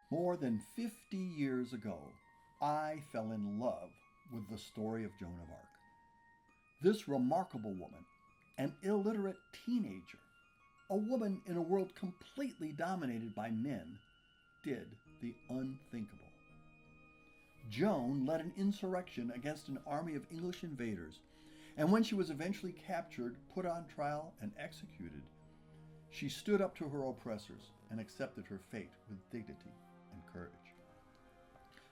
More than 50 years ago, I fell in love with the story of Joan of Arc. This remarkable woman, an illiterate teenager, a woman in a world completely dominated by men, did the unthinkable. Joan led an insurrection against an army of English invaders, and when she was eventually captured, put on trial, and executed, she stood up to her oppressors and accepted her fate with dignity and courage.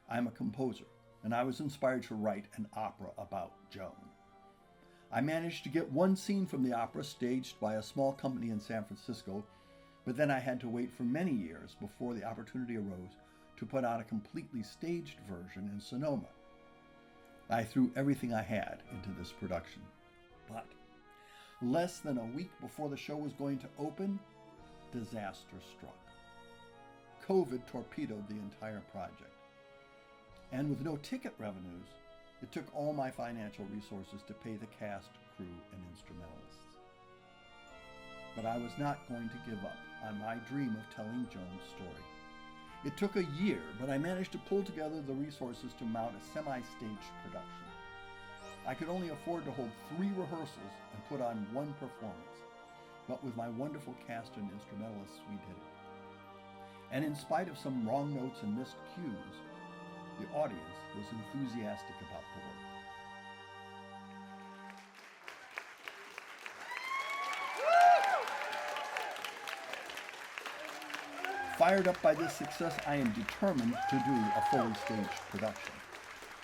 I am a composer, and I was inspired to write an opera about Joan. I managed to get one scene from the opera staged by a small company in San Francisco, but then I had to wait for many years before the opportunity arose to put on a completely staged version in Sonoma. I threw everything I had into this production. But less than a week before the show was going to open, disaster struck. COVID torpedoed the entire project. And with no ticket revenues, it took all my financial resources to pay the cast, crew, and instrumentalists. But I was not going to give up on my dream of telling Joan's story. It took a year, but I managed to pull together the resources to mount a semi-staged production. I could only afford to hold 3 rehearsals and put on 1 performance, but with my wonderful cast and instrumentalists, we did it. And in spite of some wrong notes and missed cues, the audience was enthusiastic about the work. Fired up by this success, I am determined to do a fully staged production.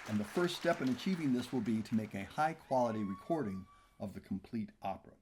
And the first step in achieving this will be to make a high-quality recording of the complete opera.